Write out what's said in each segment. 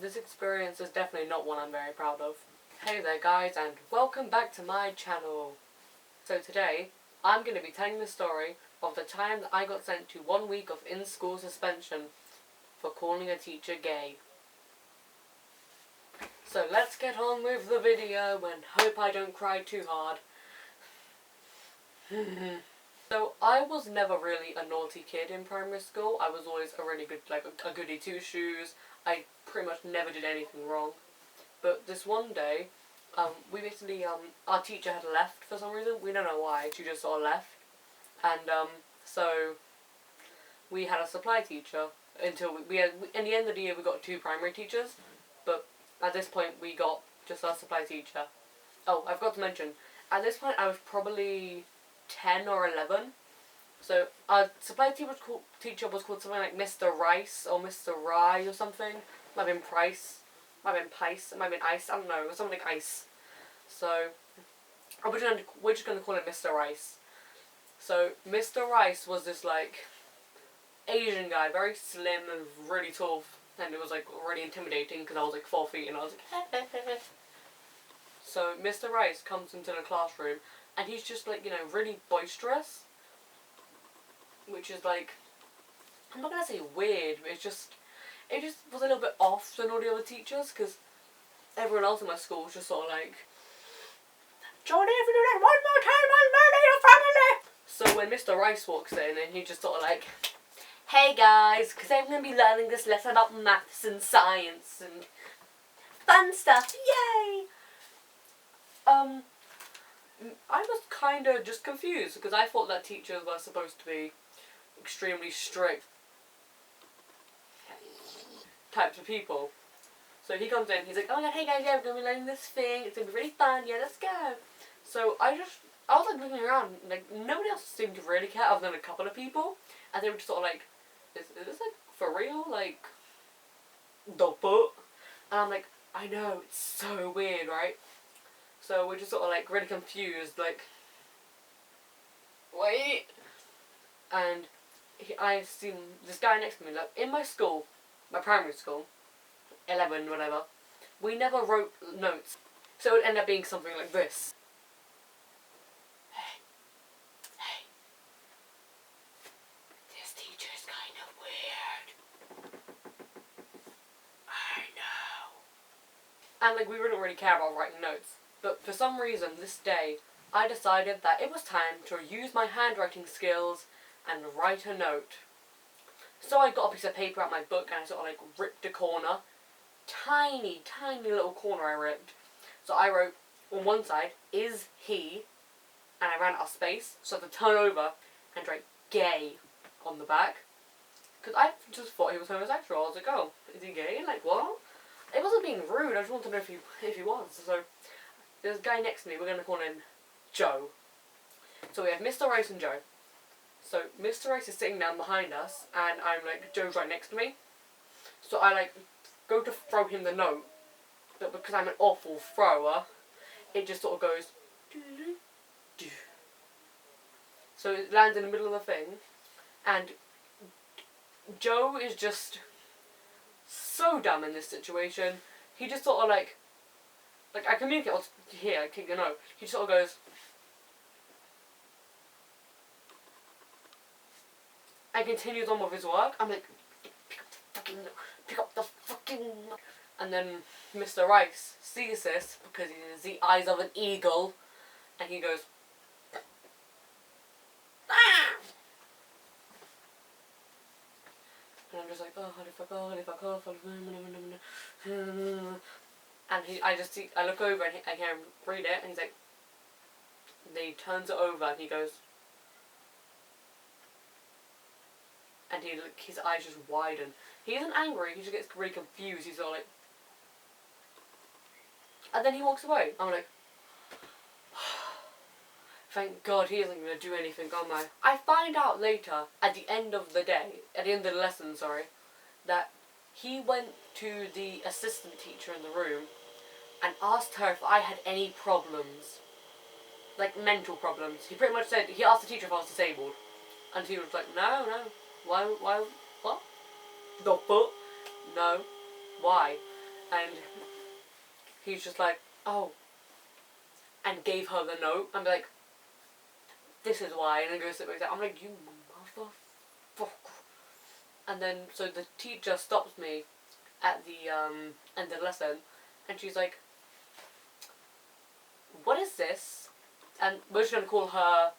This experience is definitely not one I'm very proud of. Hey there guys, and welcome back to my channel. So today, I'm going to be telling the story of the time that I got sent to 1 week of in-school suspension for calling a teacher gay. So let's get on with the video and hope I don't cry too hard. So I was never really a naughty kid in primary school. I was always a really good, like a goody two-shoes. I pretty much never did anything wrong. But this one day, we basically, our teacher had left for some reason. We don't know why. She just sort of left. And so we had a supply teacher until we had, in the end of the year we got 2 primary teachers. But at this point we got just our supply teacher. Oh, I forgot to mention, at this point I was probably 10 or 11. So our supply teacher was called something like Mr. Rice or Mr. Rye or something. Might have been Price. Might have been Pice. It might have been Ice. I don't know. It was something like Ice. So we're just going to call him Mr. Rice. So Mr. Rice was this like Asian guy, very slim and really tall. And it was like really intimidating because I was like 4 feet and I was like So Mr. Rice comes into the classroom and he's just like, you know, really boisterous. Which is like, I'm not going to say weird, but it just was a little bit off than all the other teachers, because everyone else in my school was just sort of like, Johnny, if you do that one more time, I'll murder your family! So when Mr. Rice walks in, and he just sort of like, hey guys, because I'm going to be learning this lesson about maths and science and fun stuff, yay! I was kind of just confused, because I thought that teachers were supposed to be extremely strict types of people. So he comes in, he's like, oh my god, hey guys, yeah, we're going to be learning this thing, it's going to be really fun, yeah, let's go. So I was like looking around, like nobody else seemed to really care other than a couple of people, and they were just sort of like, is this like for real, like, the fuck? And I'm like, I know, it's so weird, right? So we're just sort of like really confused, like, wait. And I seen this guy next to me, like, in my school, my primary school, 11, whatever, we never wrote notes. So it would end up being something like this. Hey, this teacher's kind of weird. I know. And like, we wouldn't really care about writing notes. But for some reason, this day, I decided that it was time to use my handwriting skills and write a note. So I got a piece of paper out my book and I sort of like ripped a corner. Tiny, tiny little corner I ripped. So I wrote on one side, is he, and I ran out of space, so I had to turn over and write gay on the back. Because I just thought he was homosexual. I was like, oh, is he gay? Like, what? It wasn't being rude, I just wanted to know if he was. So there's a guy next to me, we're going to call him Joe. So we have Mr. Rice and Joe. So Mr. Rice is sitting down behind us, and I'm like, Joe's right next to me. So I like go to throw him the note, but because I'm an awful thrower, it just sort of goes doo-doo-doo. So it lands in the middle of the thing, and Joe is just so dumb in this situation. He just sort of like I communicate what's here, I kick the note. He just sort of goes, and continues on with his work. I'm like, pick up the fucking and then Mr. Rice sees this because he has the eyes of an eagle, and he goes, ah! And I'm just like, oh, holy fuck, and I look over and I hear him read it, and he's like, then he turns it over and he goes, and his eyes just widen. He isn't angry, he just gets really confused. He's all like, and then he walks away. I'm like, thank God he isn't going to do anything, am I? I find out later, at the end of the lesson, that he went to the assistant teacher in the room and asked her if I had any problems. Like mental problems. He pretty much said, he asked the teacher if I was disabled. And he was like, no. Why, what? The fuck? No. Why? And he's just like, oh, and gave her the note. I'm like, this is why. And then goes sit back down. I'm like, you motherfucker. And then, so the teacher stops me at the end of the lesson, and she's like, what is this? And we're just going to call her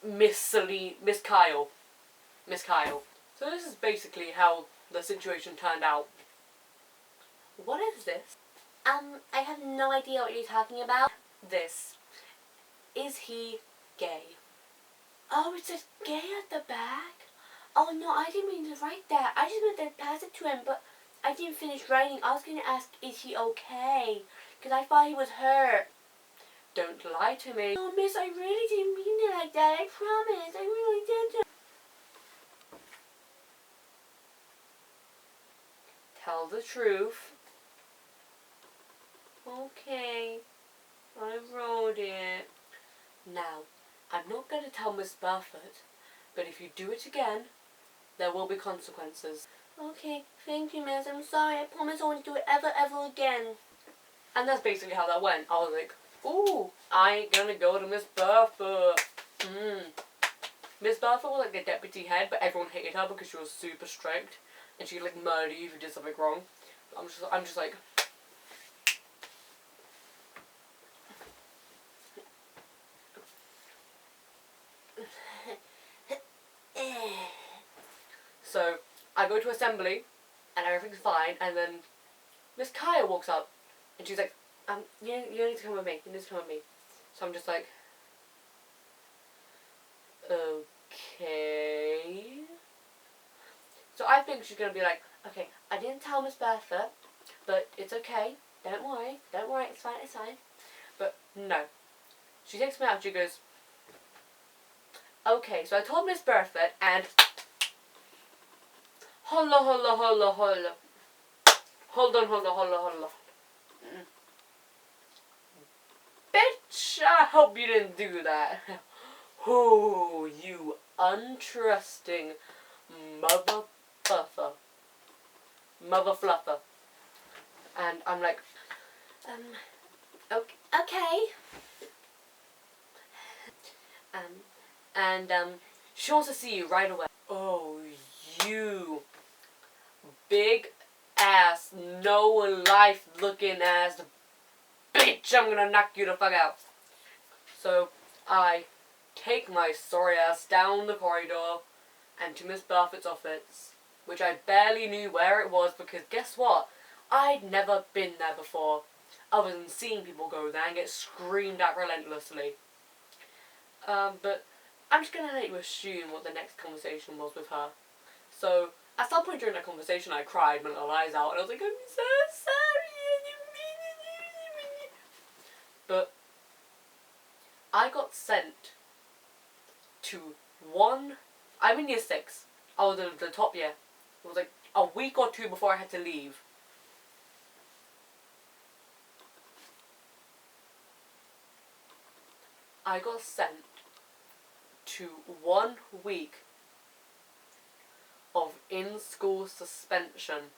Miss Kyle. Miss Kyle. So this is basically how the situation turned out. What is this? I have no idea what you're talking about. This. Is he gay? Oh, it says gay at the back? Oh no, I didn't mean to write that. I just meant to pass it to him, but I didn't finish writing. I was going to ask, is he okay? Because I thought he was hurt. Don't lie to me. Oh, miss, I really didn't mean it like that. I promise. I really didn't. Tell the truth. Okay. I wrote it. Now, I'm not going to tell Miss Burford, but if you do it again, there will be consequences. Okay, thank you, miss. I'm sorry. I promise I won't do it ever again. And that's basically how that went. I was like, ooh, I ain't gonna go to Miss Burford. Miss Burford was like the deputy head, but everyone hated her because she was super strict, and she'd like murder you if you did something wrong. I'm just like. So I go to assembly, and everything's fine, and then Miss Kaya walks up, and she's like, you need to come with me. You need to come with me. So I'm just like, okay. So I think she's gonna be like, okay, I didn't tell Miss Bertha, but it's okay. Don't worry, it's fine. But no. She takes me out and she goes, okay, so I told Miss Bertha, and Hold on. Bitch, I hope you didn't do that. Oh, you untrusting mother fluffer. And I'm like, okay. And she wants to see you right away. Oh, you big ass, no life looking ass bitch, I'm gonna knock you the fuck out. So I take my sorry ass down the corridor and to Miss Buffett's office, which I barely knew where it was because guess what? I'd never been there before, other than seeing people go there and get screamed at relentlessly. But I'm just gonna let you assume what the next conversation was with her. So at some point during that conversation, I cried my little eyes out, and I was like, I'm so sorry. But I got sent to I'm in year 6. I was the top year. It was like a week or two before I had to leave. I got sent to 1 week of in-school suspension.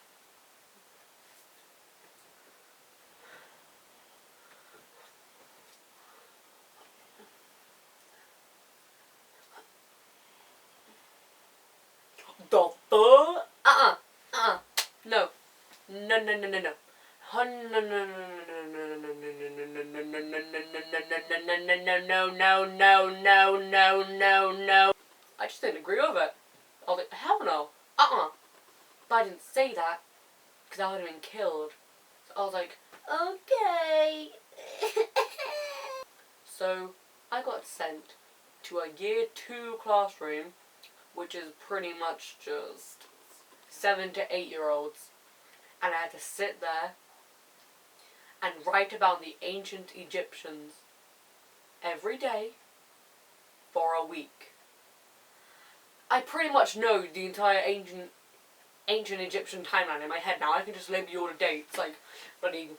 The fuck? No. No. I just didn't agree with it. I was like, hell no. But I didn't say that because I would have been killed. So I was like, okay. So I got sent to a year 2 classroom, which is pretty much just 7 to 8-year-olds. And I had to sit there and write about the ancient Egyptians every day for a week. I pretty much know the entire ancient Egyptian timeline in my head now. I can just label you all the dates, like bloody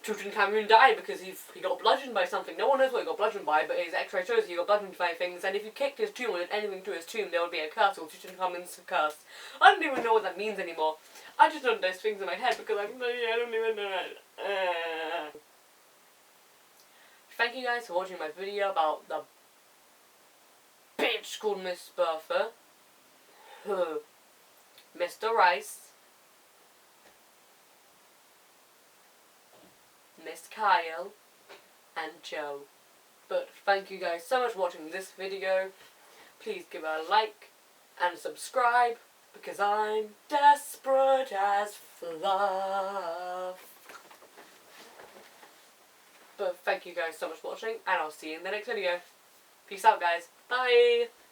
Tutankhamun died because he got bludgeoned by something. No one knows what he got bludgeoned by, but his X-ray shows he got bludgeoned by things, and if you kicked his tomb or did anything to his tomb, there would be a curse, or Tutankhamun's curse. I don't even know what that means anymore. I just don't know those things in my head because I don't even know. Thank you guys for watching my video about the bitch called Miss Bertha, Mr. Rice, Miss Kyle, and Joe. But thank you guys so much for watching this video. Please give it a like and subscribe because I'm desperate as fluff. But thank you guys so much for watching, and I'll see you in the next video. Peace out, guys. Bye!